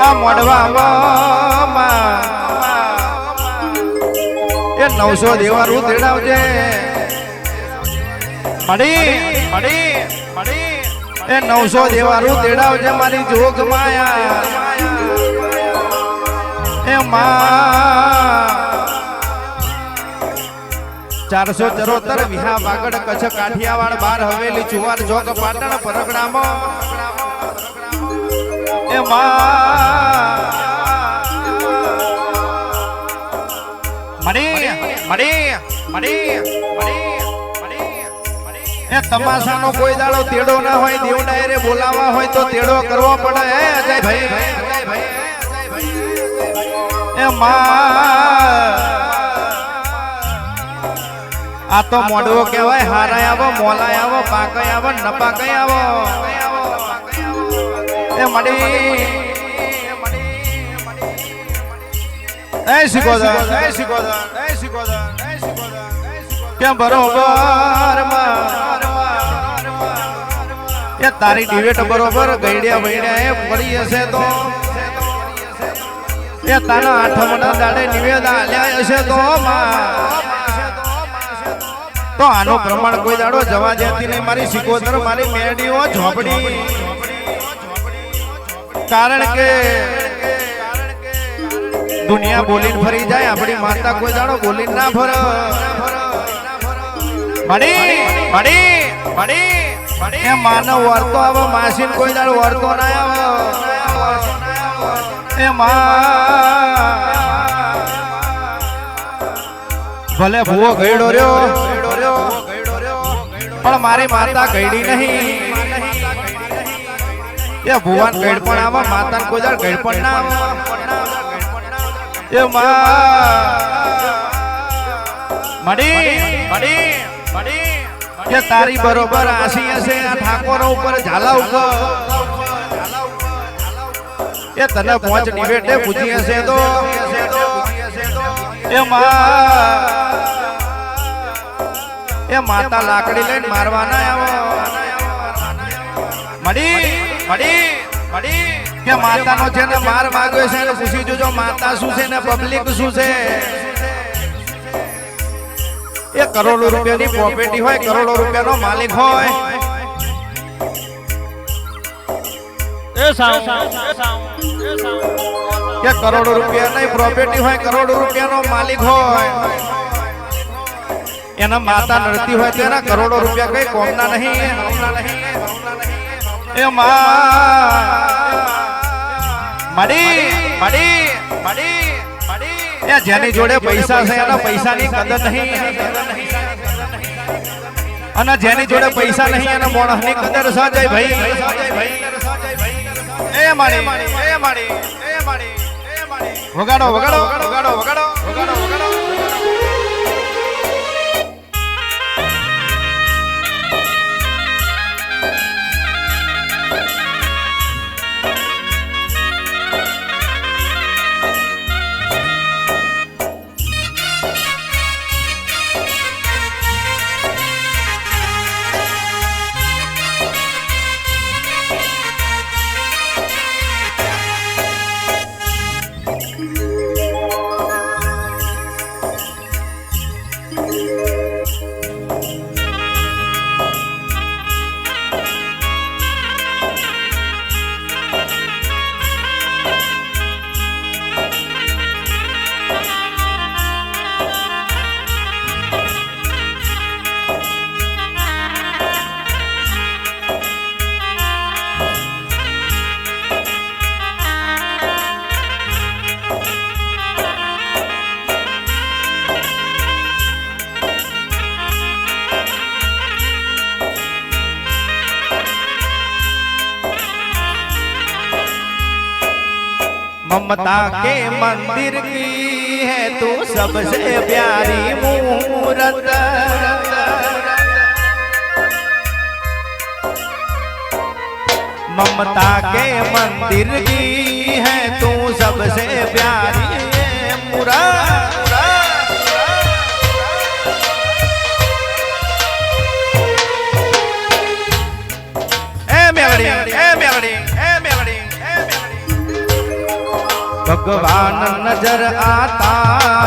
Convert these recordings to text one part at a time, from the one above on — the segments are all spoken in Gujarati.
આ મોડવામાં એ 900 દેવારું તેડાવજે મડી મડી મડી એ 900 દેવારું તેડાવજે મારી જોગ માયા એ માં 474 વિહા વાગડ કચ્છ કાઠિયાવાડ 12 હવેલી ચુવાર જોગ પાટણ પરગણામાં એ માં મડી મડી મડી મડી એ તમાશાનો કોઈ દાડો તેડો ના હોય દેવ ડાયરે બોલાવા હોય તો તેડો કરવો પડે હે અજય ભાઈ એ માં આ તો મોડવો કહેવાય હારાય આવો મોલાય આવો પાકય આવો નપાકય આવો એ મડી એ શીખોદર કે બરોબર એ તારી ડિવેટ બરોબર ગઈડ્યા વઈડ્યા એ પડી હશે તો એ તારા આઠમના દાડે નિવેદ આલ્યા હશે તો તો આનું પ્રમાણ કોઈ દાડો જવા જતી નહીં મારી શીખોદર મારી મેડીઓ ઝોપડી કારણ કે દુનિયા બોલીને ફરી જાય આપણી માતા કોઈ દાડો બોલીને ના ફર મડી મડી મડી મડી એ માનવ વર્તો આવો માસીન કોઈ દાડો વર્તો ના આવો એ માં ભલે ભૂવો ગઈડો રહ્યો પણ મારી માતા ગઈડી નહીં એ ભુવાન ગઈડ પણ આવો માતા કોઈ દાડો ગઈડ પણ ના આવો એ મડી મડી મડી કે તારી બરોબર આસી હશે આ ઠાકોરો ઉપર ઝાલા ઉપર એ તને 5 ડિવેટે પૂછી હશે તો એ માતા લાકડી લઈને મારવાના આવો મડી મડી મડી કે માતાનો છે ને માર માંગ્યો છે ને પૂછી જોજો માતા શું છે ને પબ્લિક શું છે એ કરોડો રૂપિયાની પ્રોપર્ટી હોય કરોડો રૂપિયાનો માલિક હોય કે કરોડો રૂપિયાની પ્રોપર્ટી હોય કરોડો રૂપિયાનો માલિક હોય એના માતા નડતી હોય તેના કરોડો રૂપિયા કઈ કોમના નહીં એ મડી મડી મડી મડી એ જેની જોડે પૈસા છે એના પૈસાની કદર નહીં અને જેની જોડે પૈસા નહીં એના મોણસની કદર છે જય ભાઈ એ માડી એ માડી એ માડી એ માડી વગાડો વગાડો વગાડો વગાડો વગાડો વગાડો ममता के मंदिर की है तू सबसे प्यारी मूरत ममता के मंदिर की है तू सबसे प्यारी मूरत भगवान नजर आता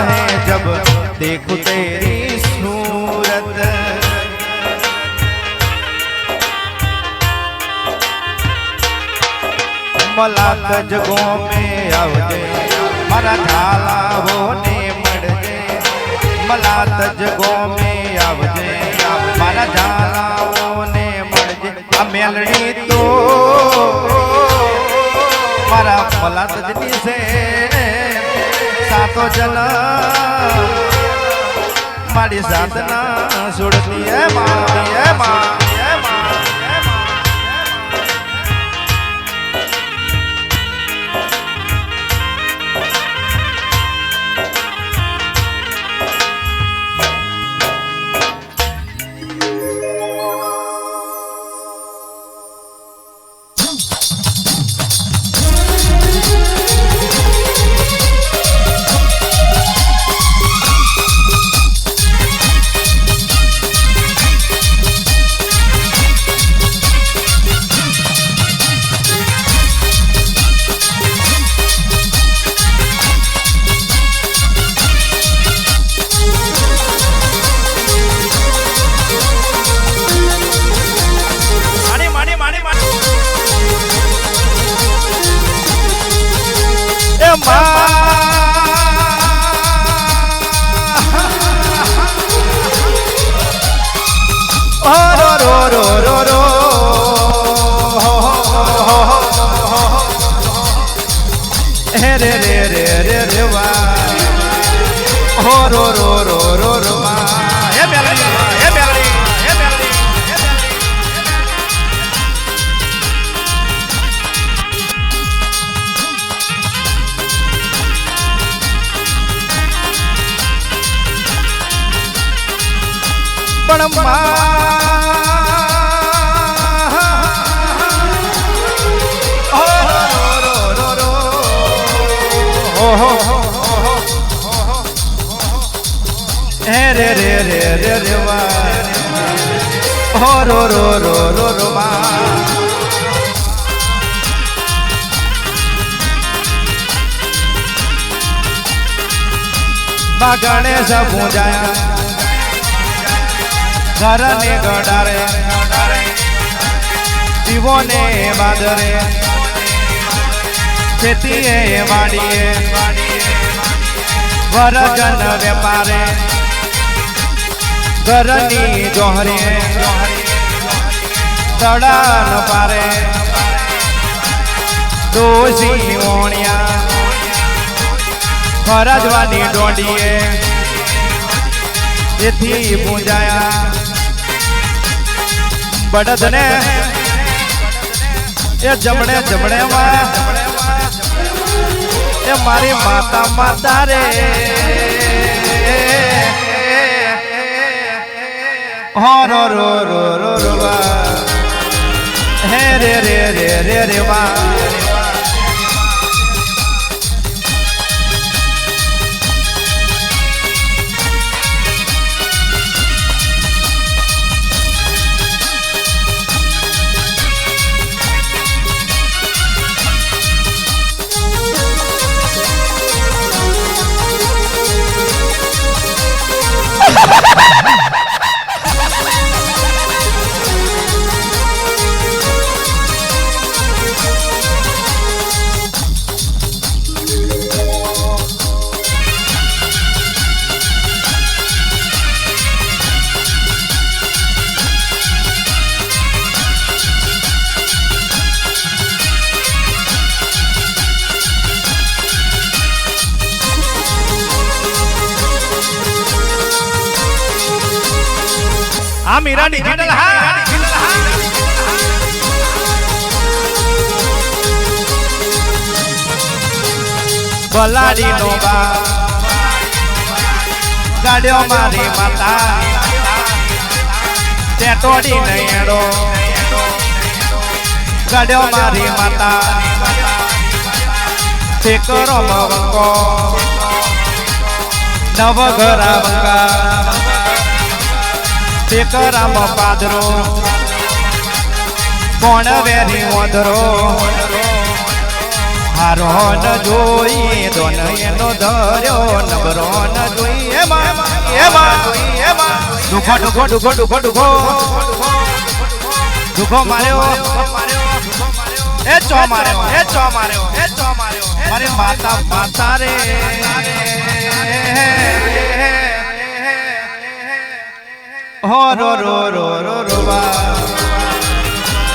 है जब देखो तेरी सूरत। मलात जगों में आवजे मारा झालाओ ने मड़जे। मलात जगों में आवजे मारा झालाओ ने मड़जे। आ मेलड़ी तो मारा मलात जनी से सातो जन मारी साधना सुड़ती है मारती है मारती है मारती है। रे रे रे रे रे वा हो रो रो रो रो रो वा हे मेलडी हे मेलडी हे मेलडी हे मेलडी। पण रे रे रे रे रे वा हो रो रो रो रो रो वा। गणेश पूजाया घर ने गडारे जीवो ने बादरे खेती वाड़िए वरजन व्यापारे घरनी जोहरी तड़ान पारे दोषी ओणिया फरजवानी डोंडीए एथी पूजाया बड़द ने ये जमणे जमणे ये मारी माता माता रे हो रो रो रो रो रो वा हे रे रे रे रे रे वा। हाँ मीरा डिजिटल बलाड़ी नोबा गाड़ियों मारी माता टेटोड़ी नैड़ो गाड़ियों मारी माता टेकरो मवंको नवघरा वंगा टेकराम पादरो कोण वेरी ओधरो હારો ન જોઈ દોન એનો ધર્યો નબરો ન જોઈ એમાં દુખો દુખો દુખો દુખો દુખો દુખો માર્યો એ ચો માર્યો મારી માતા રે હો રો રો રો રો રો વા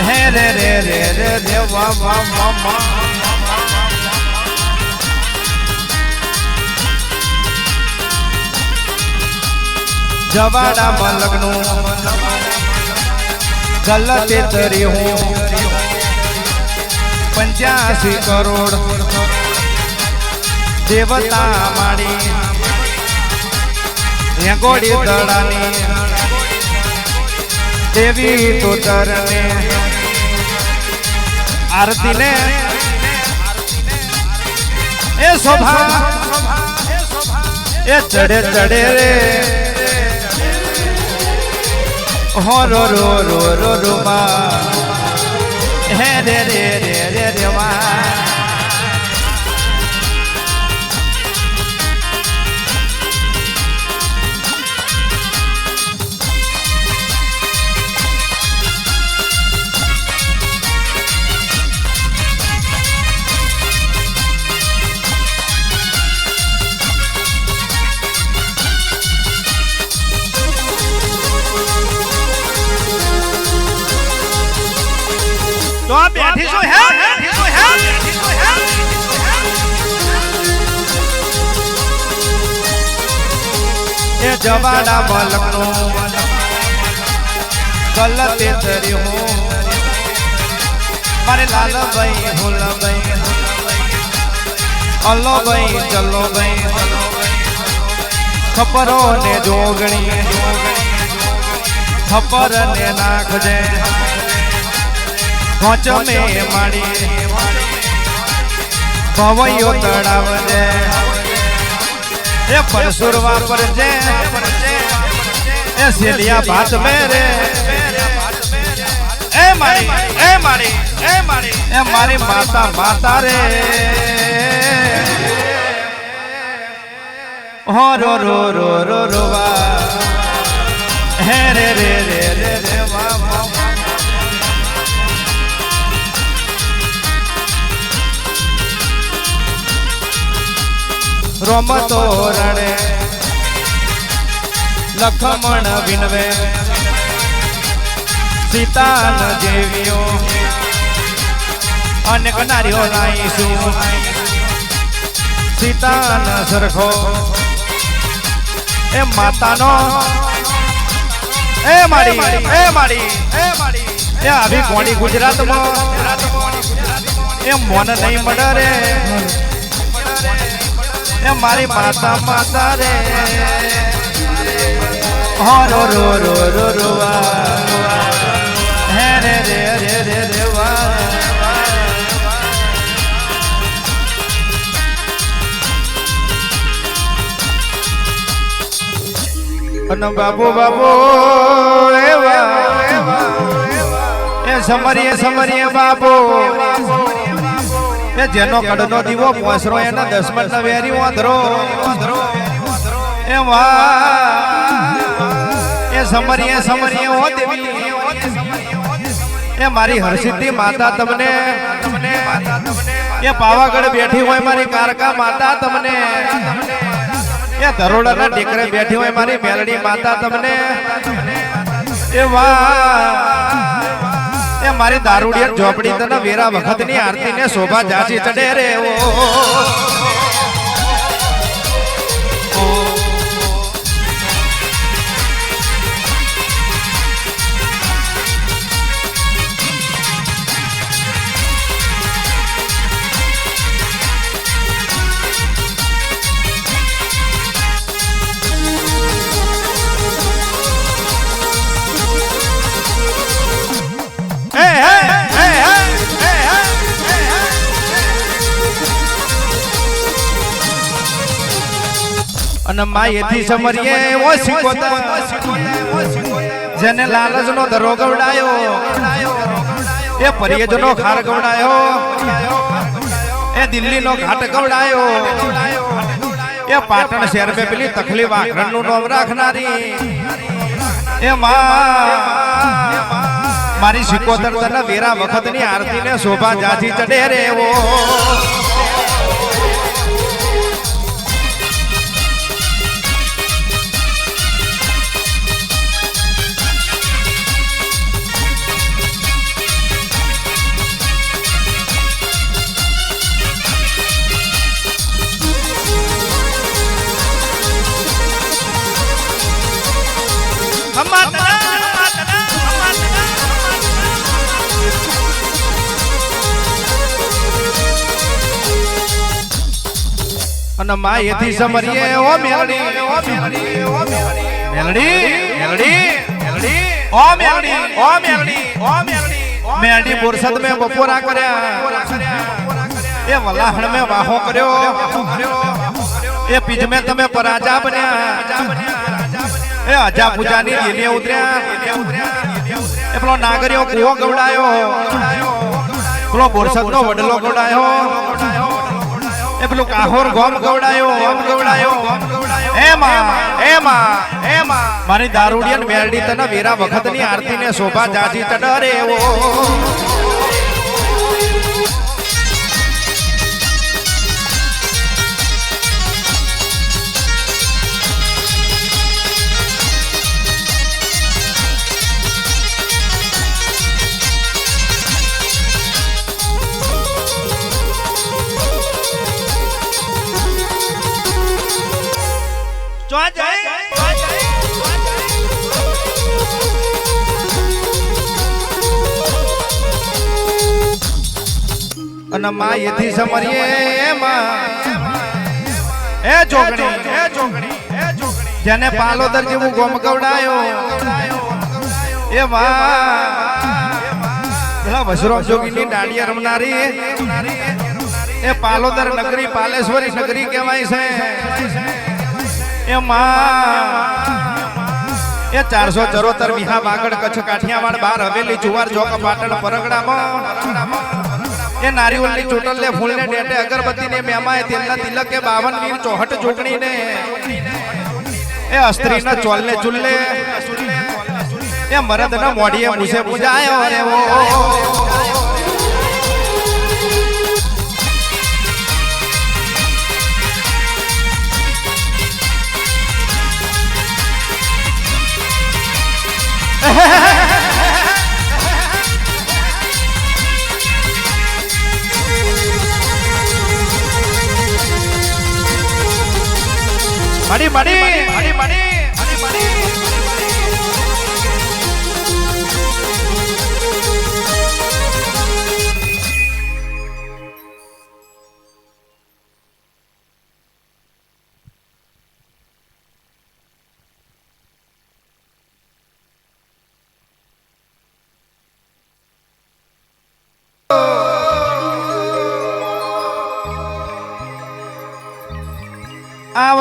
હે રે રે રે રે રે વા વા વા વા જવાડામાં લગ્ન ગલતે તરી હું 85 કરોડ દેવતા માડી રેંગોડી દડાની દેવી તો તરને આરતી ને એ શોભા એ ચડે ચડે રે હો રો રો રો રો રો મા હે રે રે રે રે રે મા તો બેઠી છો હે એ જવાડા મલકનો ગલતે તરી હું મારે લાલભાઈ ભૂલભાઈ અલ્લો ભાઈ ચલો ભાઈ ખપરો ને જોગણી ખપર ને નાખજે કોચ મે માડી ભવયો તળાવજે એ પરસુરવા પરજે એ સેલિયા ભાત મે રે એ મારી એ મારી માતા રે હો રો રો રો રો રો વા હે રે રે રે રે રે વા વા રોમતો રણે લખમણ વિનવે સીતાન જેવીઓ અનેક નારીઓ લાઈશું સીતાન સરખો એ માતાનો એ માડી એ આવી કોણી ગુજરાતમાં એ મોન નહીં મળે રે એ મારી માતા રે હો રો રો રો રો રો વા હે રે રે રે રે રે વા અને બાબુ એ સમરીએ બાબુ એ જેનો કડનો દીવો પોસરો એના દસમન ના વેરી વાંધરો એ વાહ એ સમરીએ હો દેવી એ મારી હરસિદ્ધિ માતા તમને એ પાવાગઢ બેઠી હોય મારી કારકા માતા તમને એ ધરોડાના ટેકરે બેઠી હોય મારી મેલડી માતા તમને એ વાહ એ મારી દારૂડિયા ઝોપડી તને વેરા વખતની આરતી ને શોભા જાચી ચડે રે અને માયેથી સમરીએ ઓ સિકોતા જેને લાલચનો ધરો ગવડાયો એ પરિયજનો ખાર ગવડાયો એ દિલ્હીનો ઘાટ ગવડાયો એ પાટણ શહેર में પેલી તકલીફ આખરણનું નામ રાખનારી એ મારી સિકોતર તને વેરા વખતની આરતીને શોભા જાજી ચડે રે ઓ અને માયેથી સમરીએ ઓ મેલડી મેલડી મેલડી મેલડી ઓ મેલડી ઓ મેલડી ઓ મેલડી મેલડી બોરસદ મે બપોરા કર્યા એ વલાહણ મે વાહો કર્યો એ પીજ મે તમે પરાજા બન્યા એ અજા પૂજાની લીલે ઉતર્યા એ પેલો નાગરિયો કુવો ગવડાયો પેલો બોરસદ નો વડલો ગવડાયો એ પેલું કાહોર ગોમ ગવડાયો એમાં મારી દારૂડિયન મેરડી તને વેરા વખતની આરતીને શોભા જાજી ચડરે એવો અને માયેથી સમરીએ એ જોગણી જેને પાલોદર જેવું ગોમ ગવડાયો એ પેલા વસરો જોગીની દાડિયા રમનારી એ પાલોદર નગરી પાલેશ્વરી નગરી કહેવાય છે એ એ 474 વિહા વાગડ કચ્છ કાઠિયાવાડ 12 હવેલી જુવાર જોક પાટણ પરગડામાં એ નારિયોલની ચોટલ ને ફૂલ ને ડેટે અગરબત્તી ને મેમાએ તેલના તિલક કે 52 વીર ચોહટ જોગણી ને એ અસ્ત્રી ના ચોલ ને ચુલ્લે એ મરદ ના મોઢીએ મુસે પૂજાયો એવો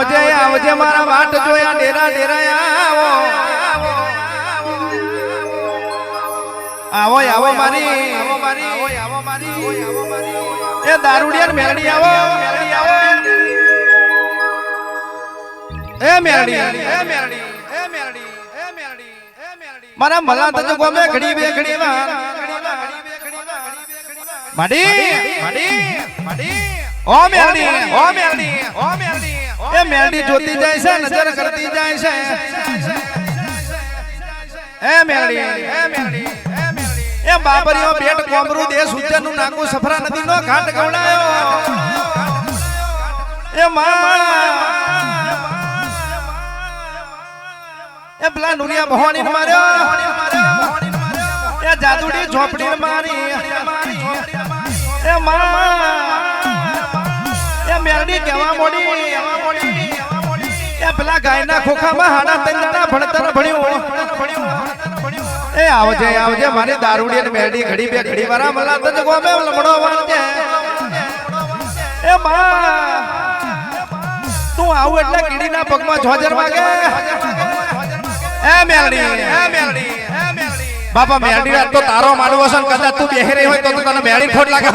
મડી આવજે મારા વાટ જોયા ડેરા આવો મારી એ દારૂડિયા મેલડી આવો એ મેલડી મારા મલા તજ ગોમે ઘડી બે ઘડી માડી ઓ મેલડી એ મેલડી જોતી જાય છે નજર કરતી જાય છે એ મેલડી એ બાબરીઓ બેટ કોમરું દેશ ઉજ્જૈનનું નાકુ સફરા નદીનો ઘાટ ગવડાયો એ એ પેલા નુરિયા ભવાની માર્યો એ જાદુડી ઝોપડી મારી એ એ મેલડી કેવા મોડી એ પેલા ગાયના ખોખામાં હાડા તંજાણા ભણતર ભણ્યું એ આવજે મારી દારૂડી ને મેલડી ઘડી બે ઘડી વાળા મલા તજ ગોમે લમડો વાંચે એ તું આવું એટલે કીડીના પગમાં જોજર વાગે એ મેલડી બાપા મેલડી તો તારો માનવો છે કદાચ તું બેહી રહી હોય તો તને મેળી ખોટ લાગે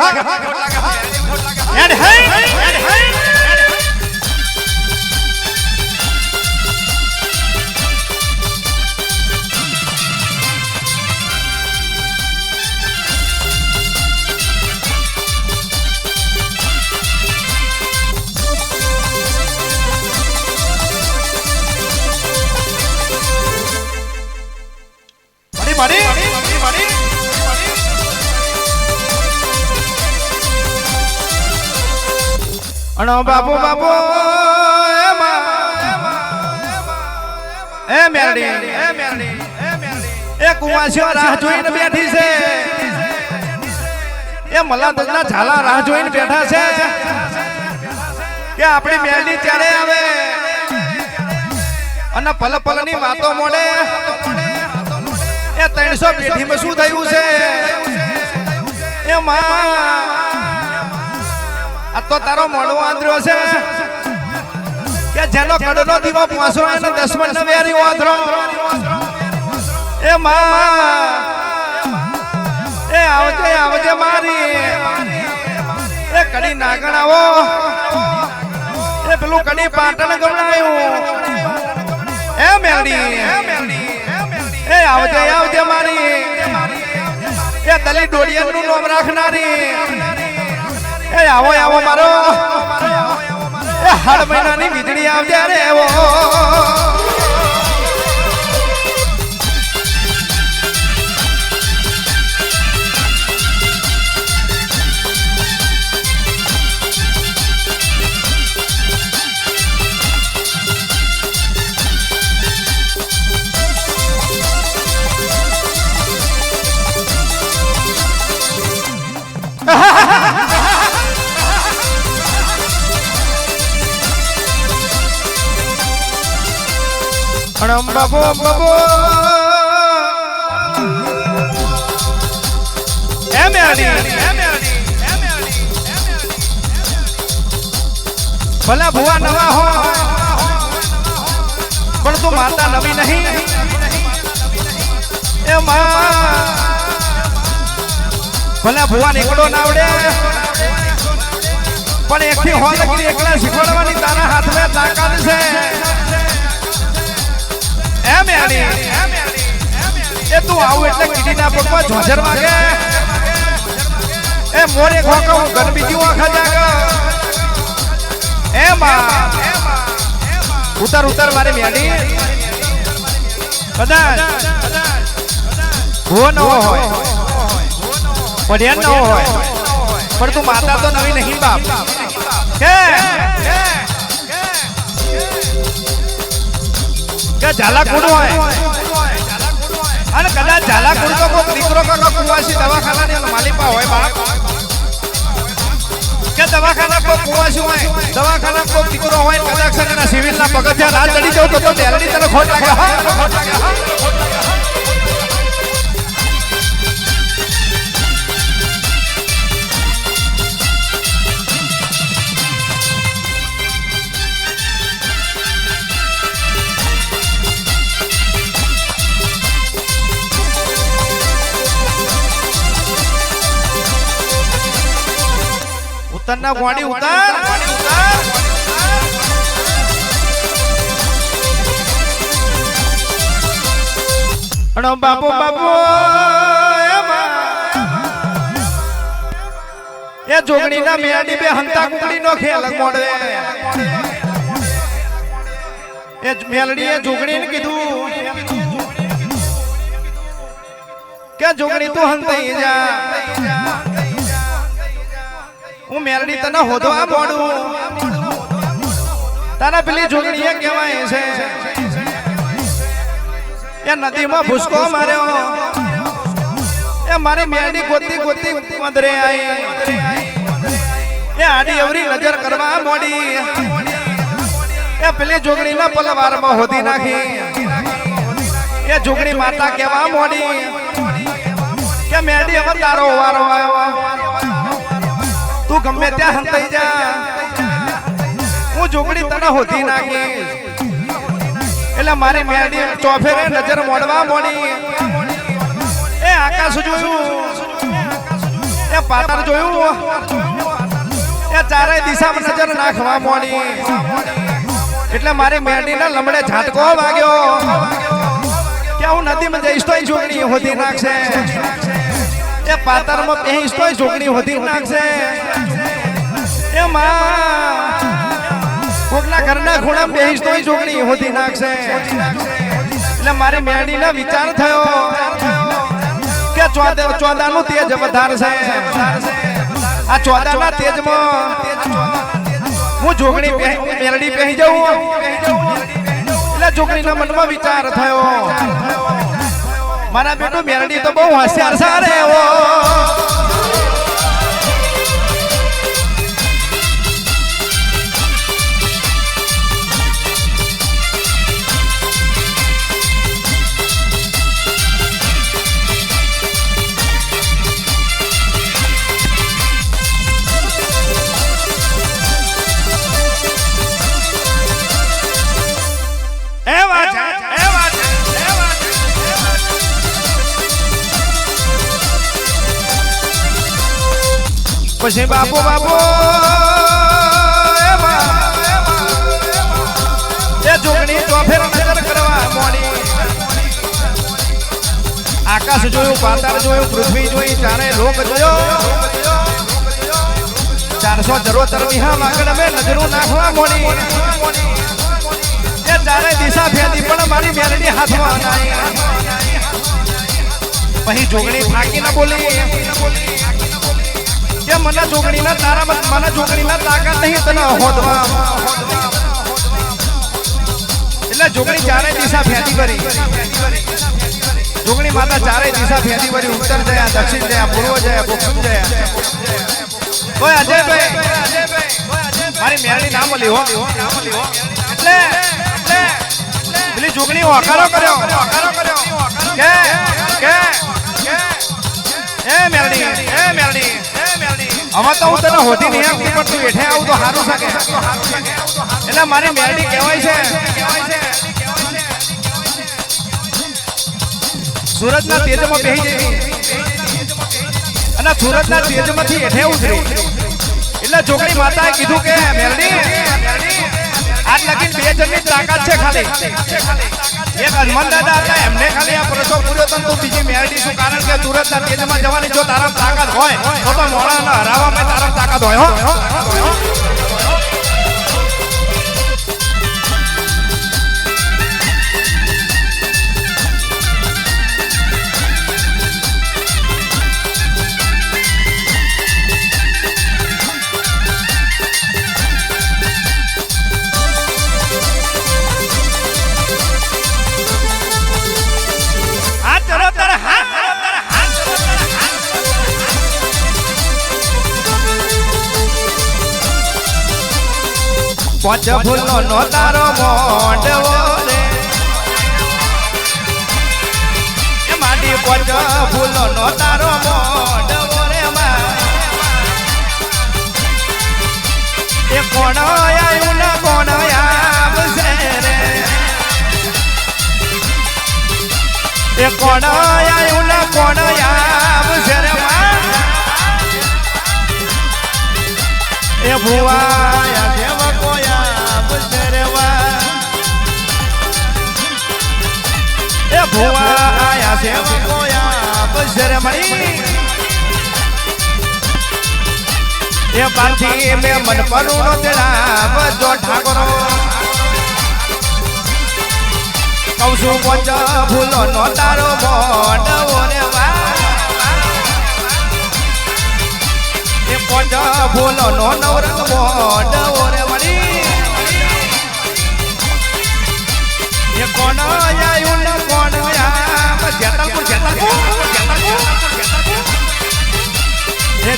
એડ હે અણો બાપુ બાપુ એ મેરડી એ કુવાસીઓ રાહ જોઈને બેઠી છે એ મલાદના ઝાલા રાહ જોઈને બેઠા છે કે આપણી મેરડી ત્યારે આવે અને પલ પલની વાતો મોડે એ 300 પેઢીમાં શું થયું છે એ માં આ તો તારો મોડો આંધ્રો છે કે જેનો કડનો દીવો પોસો એને 10 મણ વેરી આંધ્રો એ માં એ આવજે મારી એ કડી નાગણાવો એ પેલું કડી પાટણ ગમણાયું એ મેરડી એ આવજે મારી એ દલી ડોડિયનનું નામ રાખનારી એ આવો મારો એ હર મહિનાની વીજળી આવજે રે એવો બાબો એ મેરડી ભલા ભુવા નવા હો પણ તું માતા નવી નહીં એ માં ભલા ભુવા નીકળો ના આવડે પણ એકથી હો લગી એકલા શીખવાડવાની તારા હાથમાં તાકાત છે એ મેરડી એ તું આવું એટલે કીડીના પગમાં ઝોઝર વાગે એ મોરે ખોકો ઘર બીજી વખત જાગે એ માં ઉતર મારી મેરડી કદાચ હો ન હોય પઢિયાન ન હોય પણ તું માતા તો નવી નહીં બાપ કે ઝાલાકુડ હોય અને કદાચ ઝાલાકુડ તો કોઈ દીકરો કાકા કુવાસી દવાખાનાની માલિકા હોય બાપ કે દવાખાના કોઈ કુવાસી હોય દવાખાના કોઈ દીકરો હોય કદાચ સગના સિવિલના પગથિયા રાત ચડી જાવ તો ડેલડી તને ખોટ લાગે ઉતરના ગોડી ઉતાર અણો બાપુ એ જોગણીના મેરડી બે હંતા કુકડીનો ખેલ મોડે એ મેલડીએ જોગણીને કીધું કે જોગણી તું હંતાઈ જા હું મેલડી તને હોદો આ મોડું તારા પેલી જોગણીએ કહેવાય છે એ નદીમાં ભૂસકો માર્યો એ મારી મેલડી ગોતી મંદરે આવી એ આડી અવરી નજર કરવા મોડી એ પેલી જોગણીના પલવારમાં હોદી નાખી એ જોગણી માતા કહેવા મોડી કે મેલડી હવે તારો વારો આવ્યો તું ગમે ત્યાં હંતાઈ જા હું જોગણી તને હોદી નાખી એટલે મારી મેલડી ચોફેરે નજર મોડવા મોડી એ આકાશ જોયું એ પાતાર જોયું એ ચારે દિશામાં નજર નાખવા મોડી એટલે મારી મેરડીના લમડે ઝાટકો વાગ્યો કે હું નદીમાં જઈશ તોય જોગણી હોધી નાખશે એ પાતરમાં પહેરીશ તોય જોગણી હોધી નાખશે એ માં કોકના ઘરના ખૂણા પહેરીશ તોય જોગણી હોધી નાખશે એટલે મારી મેરડીનો વિચાર થયો કે ચોદાનું તેજ વધારશે આ ચોદાના તેજમાં હું જોગણી મેરડી પહેરી જાઉં એટલે જોગણીના મનમાં વિચાર થયો મારા બેટો મેરડી તો બહુ હોશિયાર સારે એવો પછી બાપો એ જોગણી ચોફેર નજર કરવા મોડી આકાશ જોયું પાતાળ જોયું પૃથ્વી જોઈ ચારે લોક જોયો 400 જરો તરવીહા વાગડ મે નજરો નાખવા મોડી એ ચારે દિશા ફેદી પણ મારી મેરડી હાથમાં નાઈ પછી જોગણી થાકી ન બોલી કે મને જોગણીના તારા મને જોગણીના તાકાત નહીં તને હોદવા એટલે જોગણી ચારે દિશા ફેદી કરી જોગણી માતા ચારે દિશા ફેદી કરી ઉત્તર જયા દક્ષિણ જયા પૂર્વ જયા પશ્ચિમ જયા કોઈ અજયભાઈ મારી મેરડી નામ લીહો એટલે પેલી જોગણી હોકારો કર્યો કે એ મેરડી હવે તો હું તને હોતી નહીં આવતી પણ તું હેઠે આવું તો સારું શકે એટલે મારી મેરડી કહેવાય છે સુરતના તેજમાં બેહી જઈ અને સુરતના તેજમાંથી હેઠે ઉતરી એટલે જોગણી માતાએ કીધું કે મેરડી આજ લગીન 2 જણની તાકાત છે ખાલી એક હનુમાન દાદા હતા એમને ખાલી આ પ્રસો પૂર્યો તો તું બીજી મેરડી શું કારણ કે સુરતના તેજમાં જવાની જો તારા તાકાત હોય તો મોળાના હરાવવામાં તારા તાકાત હોય હો પાંચ ફૂલનો નો તારો મોંડવો રે એ માડી પાંચ ફૂલનો નો તારો મોંડવો રે એ કોણ આયું ને કોણ આવશે રે એ કોણ આયું ને કોણ આવશે રે એ ભુવાયા દેવ ભુવા આયા સેવકોયા બસર મળી એ પાછી મે મન પરુનો તેડા બજો ઠાકોરો કૌસુ પોચ ફૂલો નો તારો મોઢવો રે વા એ પોચ ફૂલો નો નવરંગ મોઢવો રે મળી એ કોણ આયું ને કોણ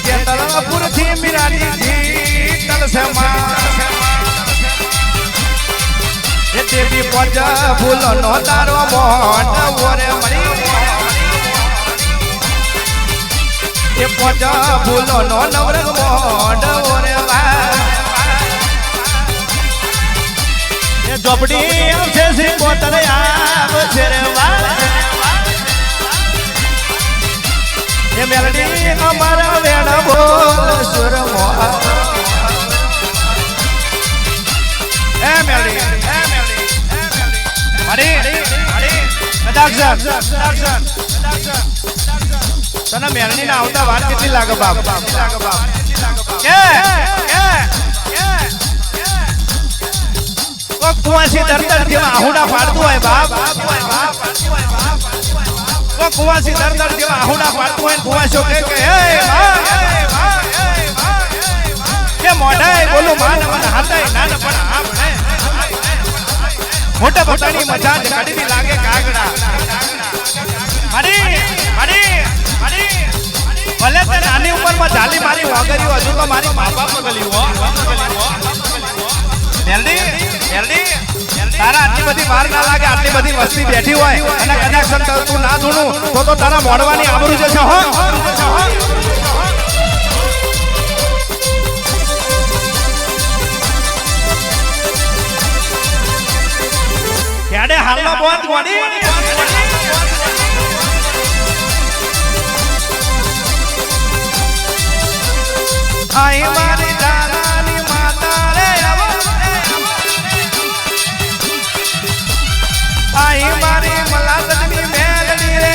જેતલપુર થી મીરાની જીતલ સમા એ દેવી પોચ ફૂલો નો તારો મોઢવો રે મળી એ પોચ ફૂલો નો નવરંગ મોઢવો રે એ ઝોપડી આવશે શ્રી પોતર આવશે રે એ મેલડી અમારા વેણ બોલ સુર તને મેરણી ના આવતા વાર કેટલી લાગે બાપ કુવાસી દર થી આહુડા પાડતું હોય બાપ કુવાસી દર થી આહુડા પાડતું હોય કુવાસો કે મોઢાય બોલું માન મન હાથાય નાન પણ આ ભણે મોટા પોતાની મજા કાઢી લાગે કાગડા ભલે તે નાની ઉંમરમાં ચાલી મારી વાગરીઓ હજુ તો મારી મા બાપ તારા આટલી બધી વાર ના લાગે આટલી બધી વસ્તી બેઠી હોય અને કદાચ તું ના ધૂણું તો તારા મોડવાની આબરૂ જશે હો ક્યારે હાલનો બોધ ગોડી આઈ મારી દાદાની માતા રે આઈ મારી મલાદની મેલડી રે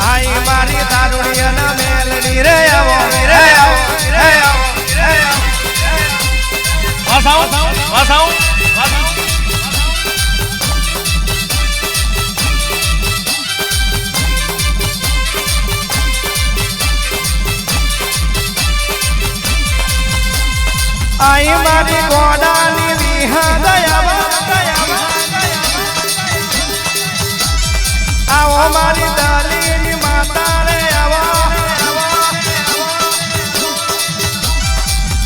આઈ મારી દારૂડિયાના મેલડી રે વાસાઓ આઈ મારી ગોડાની વિહા દયા આવો મારી દાલીની માતા રે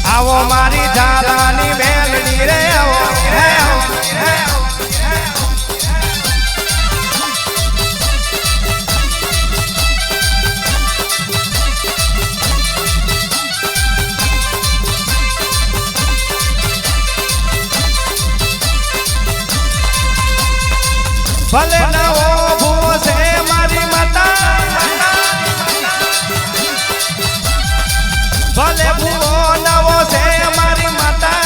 આવો મારી ઝાલાની મેલડી રે ભલે નવો ભૂવો છે મારી માતા ભલે ભૂવો નવો છે મારી માતા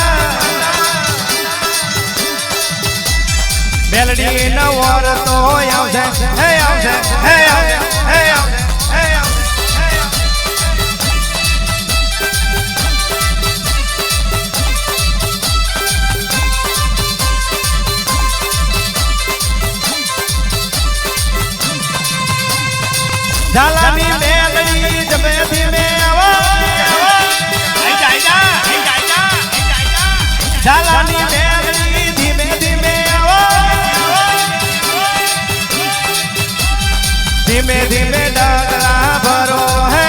મેલડી નવો રતો આવશે હે આવશે હે આવશે હે આવશે ઝાલાની મેલડી જમે ધીમે આવો ઝાલાની મેલડી ધીમે ધીમે આવો ધીમે ધીમે ડગલા ભરો હે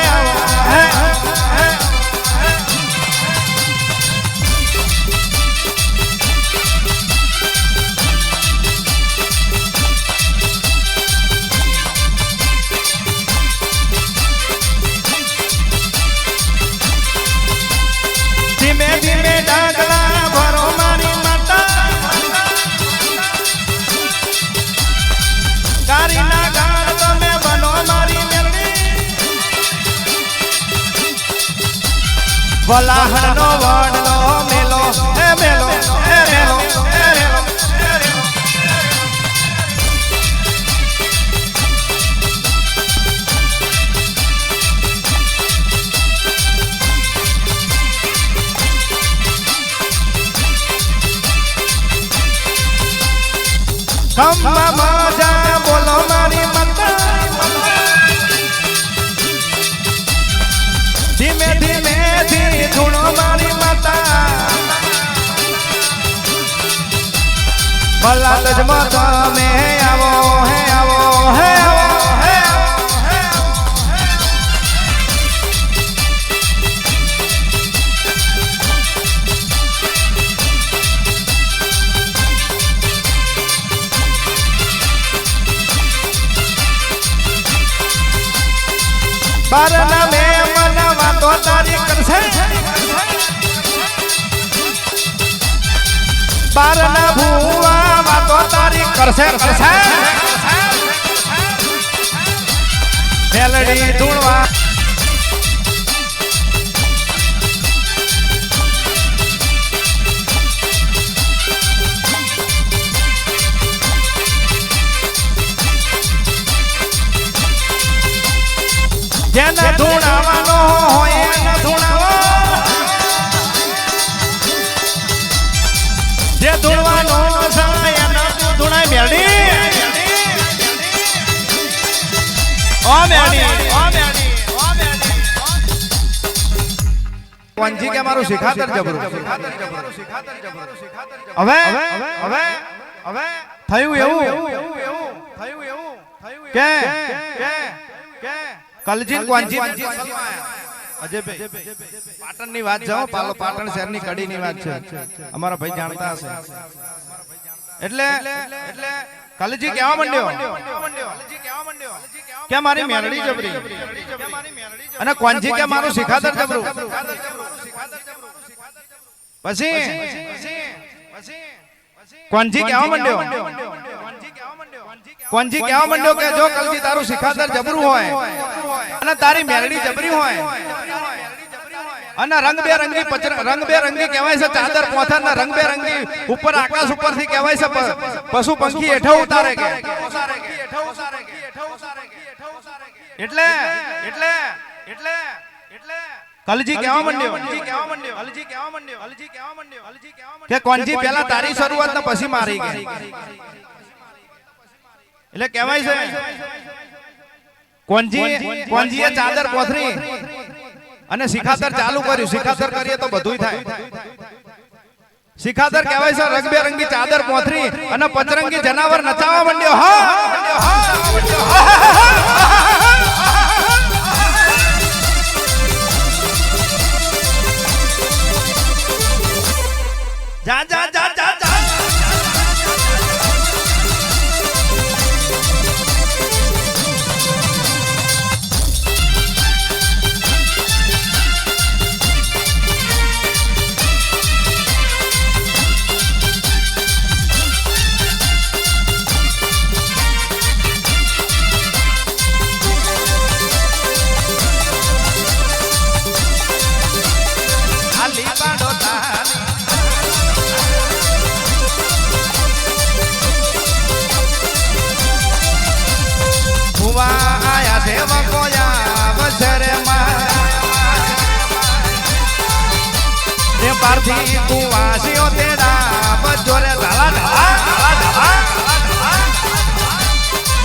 ધીમે ધીમે ડાગલા ભરો મારી માતા કારીના ગાળ તમે બનો મારી મેલડી વલાહણનો વડલો મેલો હે મેલો હે મેલો હે મેલો ખમ્મા માજા બોલો મારી માતા ધીમે ધીમે થી ધૂણો મારી માતા ભલા તજમાં તમે આવો હે આવો હે આવો હે બારના મે મનવા તો તારી કરશે બારના ભૂવા વાતો તારી કરશે મેલડી ધૂણવા કોંજી કે મારું શિખાતર જબરું હવે થયું એવું કે કલજી કોંજી અજયભાઈ પાટણની વાત છે પાટણ શહેરની કડીની વાત છે અમારા ભાઈ જાણતા હશે એટલે કલજી કહેવા માંડ્યો કે મારી મેરડી જબરી અને કોંજી કે મારું શિખાતર જબરું પછી કોંજી કહેવા માંડ્યો કે જો કલજી તારું શિખાતર જબરું હોય અને તારી મેરડી જબરી હોય અને રંગબેરંગી કહેવાય છે ચાદર પોથર ના રંગબેરંગી ઉપર આકાશ ઉપરથી કહેવાય છે પશુ પંખી હેઠો ઉતારે કે એટલે કલજી કહેવા માંડ્યો કે કોંજી પહેલા તારી શરૂઆત ને પછી મારી ગઈ એટલે કહેવાય છે કોંજીએ ચાદર પોથરી અને શિખાતર ચાલુ કર્યું શિખાતર કરીએ તો બધુંય થાય શિખાતર કહેવાય છે રંગબેરંગી ચાદર પોથરી અને પચરંગી જનાવર નચાવવા માંડ્યો જા જા જા જા જા પારથી કુવાસીઓ તેડા બજોરે ધાલા ધાલા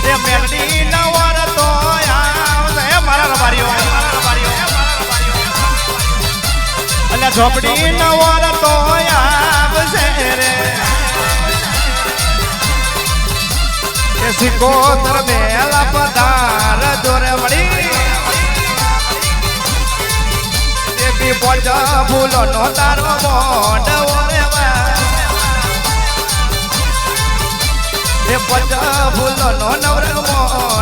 એ મેલડી નવર તો આવશે મારા રબારીઓ અલ્યા ઝોપડી નવર તો આવશે રે એ સિકોતર મેલા પધાર જોરે વળી પોચા ફૂલો નો તારો મોઢ એ પોચા ફૂલો નો નવર મોઢ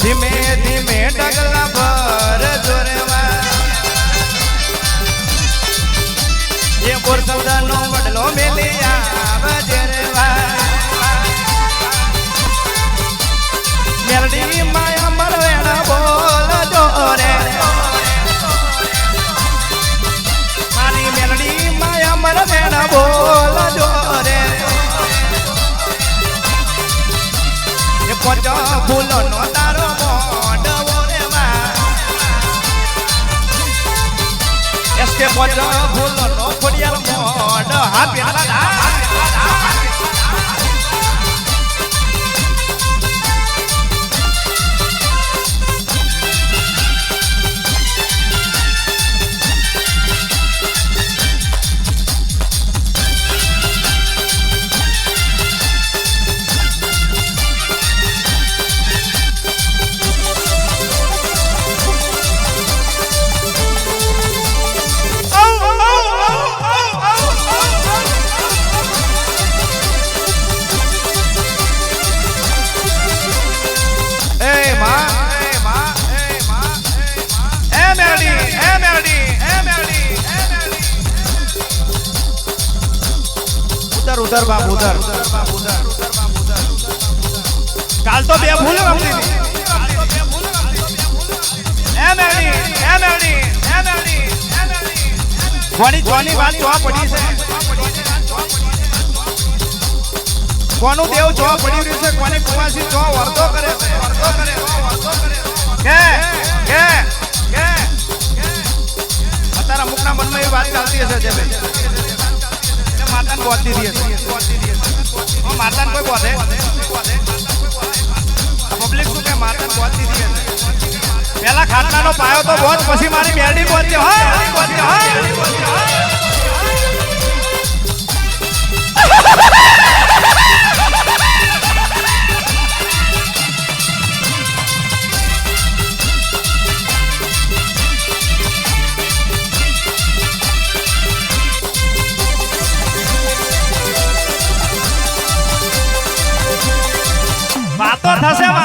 ધીમે ધીમે ડગલા ભર જોરેવા એ બોરસદાનો વડલો મેલી આવે જેરેવા મેરડી માયા મરવેણા બોલ જોરે મારી મેરડી માયા મરવેણા બોલ જોરે એ પોચા ફૂલો નો તારો કે પોચા ફૂલો નો ખોડિયાર મોઢ હા પેલા उधर बाप उधर काल तो बे फूल रमती थी કોની જોની વાત જોવા પડી છે કોનું દેવ જોવા પડી રહ્યું છે કોની કુવાસી જો વર્તો કરે છે કે અત્યારે અમુકના મનમાં એવી વાત ચાલતી હશે જે ભાઈ માતાને બોધતી રહી હશે માતાને કોઈ બોધે પબ્લિક શું કે માતાને બોધતી રહી હશે પેલા ખાટલાનો પાયો તો બોધ પછી મારી મેરડી બોધતી હોય વાતો થશે